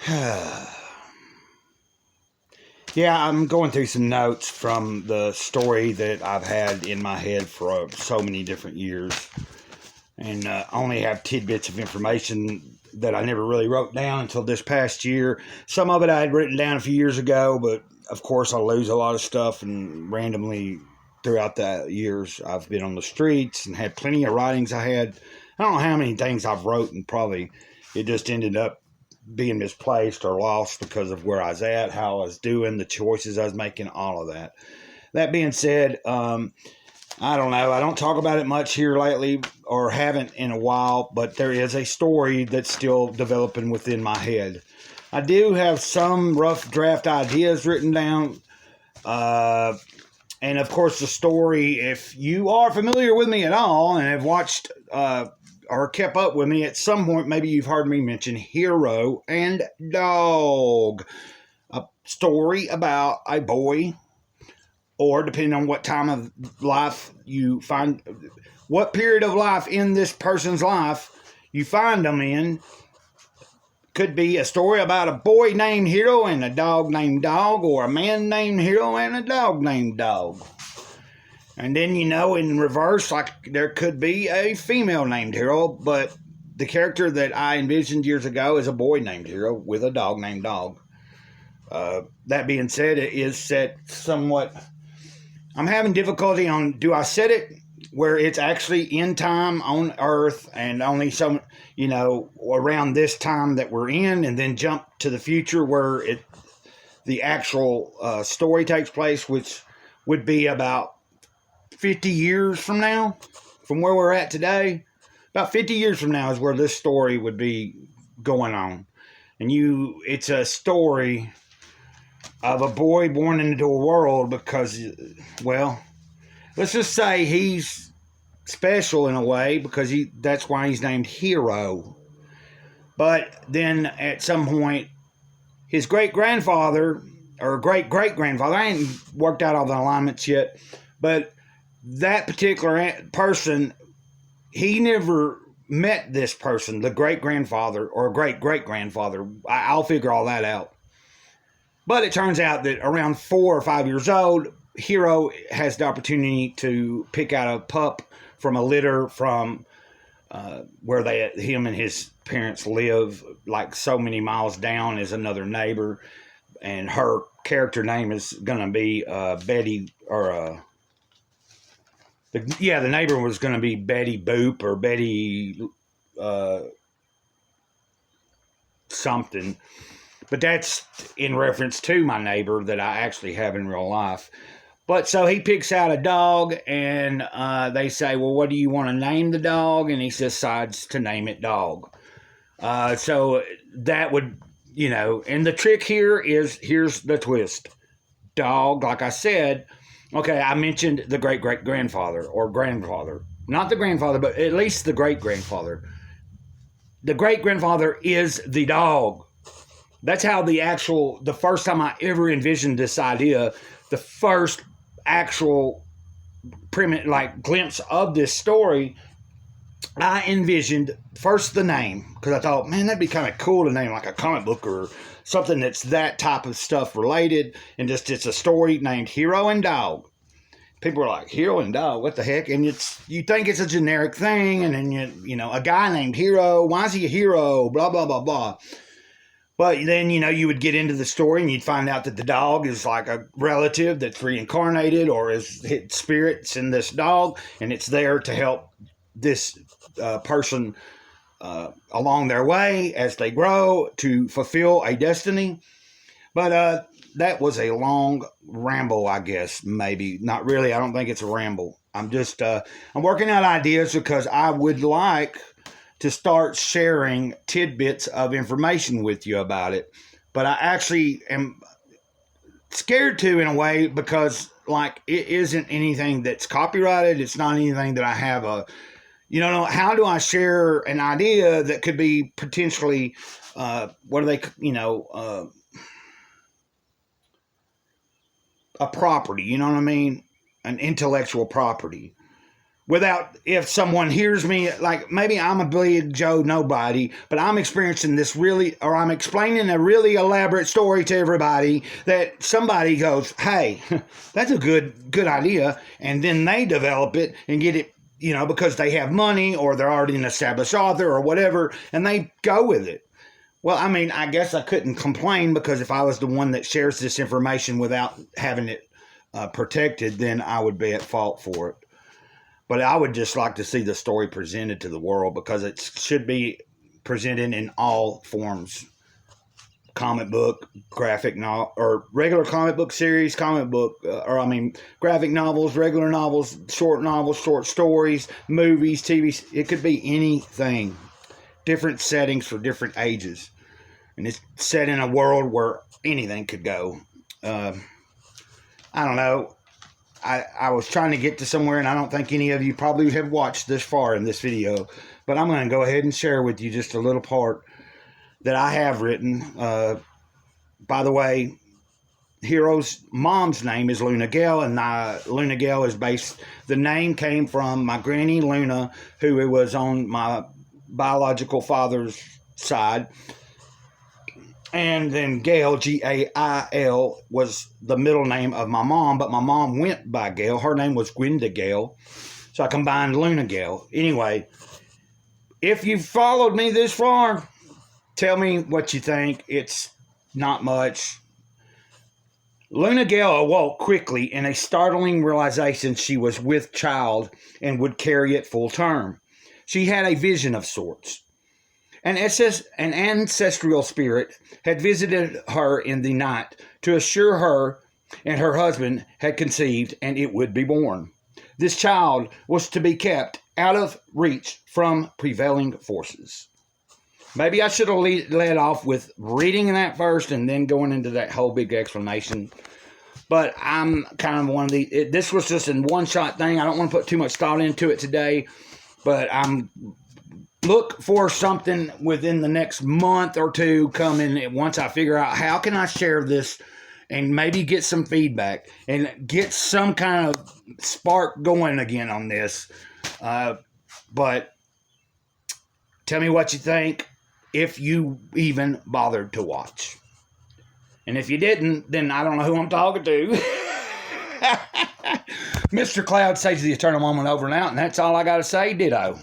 Yeah, I'm going through some notes from the story that I've had in my head for so many different years, and only have tidbits of information that I never really wrote down until this past year. Some of it I had written down a few years ago, but of course I lose a lot of stuff, and randomly throughout the years I've been on the streets and had plenty of writings. I don't know how many things I've wrote, and probably it just ended up being misplaced or lost because of where I was at, how I was doing, the choices I was making, all of that. That being said, I don't know. I don't talk about it much here lately, or haven't in a while, but there is a story that's still developing within my head. I do have some rough draft ideas written down. And of course, the story, if you are familiar with me at all and have watched or kept up with me at some point, maybe you've heard me mention Hero and Dog, a story about a boy, or depending on what time of life you find, what period of life in this person's life you find them in. Could be a story about a boy named Hero and a dog named Dog, or a man named Hero and a dog named Dog. And then, in reverse, like there could be a female named Hero, but the character that I envisioned years ago is a boy named Hero with a dog named Dog. That being said, it is set somewhat. I'm having difficulty on, do I set it where it's actually in time on Earth and only some, around this time that we're in, and then jump to the future where the actual story takes place, which would be about 50 years from now, from where we're at today. About 50 years from now is where this story would be going on. And it's a story of a boy born into a world because, well, let's just say he's special in a way because that's why he's named Hero. But then at some point, his great-grandfather, or great-great-grandfather, I ain't worked out all the alignments yet, but that particular person, he never met this person, the great-grandfather or great-great-grandfather. I'll figure all that out. But it turns out that around 4 or 5 years old, Hero has the opportunity to pick out a pup from a litter from where him and his parents live. Like so many miles down is another neighbor, and her character name is going to be Betty, or the neighbor was going to be Betty Boop or Betty something. But that's in reference to my neighbor that I actually have in real life. But so he picks out a dog, and they say, well, what do you want to name the dog? And he decides to name it Dog. So that would, and the trick here is, here's the twist. Dog, like I said, okay, I mentioned the great-great-grandfather or grandfather. Not the grandfather, but at least the great-grandfather. The great-grandfather is the dog. That's how the first time I ever envisioned this idea, the first actual glimpse of this story, I envisioned first the name, because I thought, man, that'd be kind of cool to name like a comic book or something that's that type of stuff related, and just it's a story named Hero and Dog. People are like, Hero and Dog, what the heck? And you think it's a generic thing, and then a guy named Hero, why is he a hero? Blah blah blah blah. But then, you would get into the story and you'd find out that the dog is like a relative that's reincarnated or is hit spirits in this dog, and it's there to help this person along their way as they grow to fulfill a destiny. But that was a long ramble, I guess, maybe. Not really. I don't think it's a ramble. I'm just, I'm working out ideas because I would like to start sharing tidbits of information with you about it. But I actually am scared to, in a way, because it isn't anything that's copyrighted. It's not anything that I have how do I share an idea that could be potentially, a property, you know what I mean? An intellectual property. without, if someone hears me, like maybe I'm a big Joe nobody, but I'm experiencing this really, or I'm explaining a really elaborate story to everybody that somebody goes, hey, that's a good idea. And then they develop it and get it, because they have money or they're already an established author or whatever, and they go with it. Well, I mean, I guess I couldn't complain, because if I was the one that shares this information without having it protected, then I would be at fault for it. But I would just like to see the story presented to the world, because it should be presented in all forms. Comic book, graphic novel, or regular comic book series, graphic novels, regular novels, short stories, movies, TV. It could be anything. Different settings for different ages. And it's set in a world where anything could go. I don't know. I was trying to get to somewhere, and I don't think any of you probably have watched this far in this video, but I'm going to go ahead and share with you just a little part that I have written. By the way, Hero's mom's name is Luna Gale, and Luna Gale is the name came from my granny Luna, who was on my biological father's side. And then Gail, Gail, was the middle name of my mom, but my mom went by Gail. Her name was Gwenda Gale, so I combined Luna Gale. Anyway, if you've followed me this far, tell me what you think. It's not much. Luna Gale awoke quickly in a startling realization she was with child and would carry it full term. She had a vision of sorts. An ancestral spirit had visited her in the night to assure her and her husband had conceived and it would be born. This child was to be kept out of reach from prevailing forces. Maybe I should have led off with reading that first and then going into that whole big explanation. But I'm kind of one of this was just a one-shot thing. I don't want to put too much thought into it today, but look for something within the next month or two coming once I figure out how can I share this and maybe get some feedback and get some kind of spark going again on this. But tell me what you think, if you even bothered to watch. And if you didn't, then I don't know who I'm talking to. Mr. Cloud says the eternal moment over and out, and that's all I got to say. Ditto.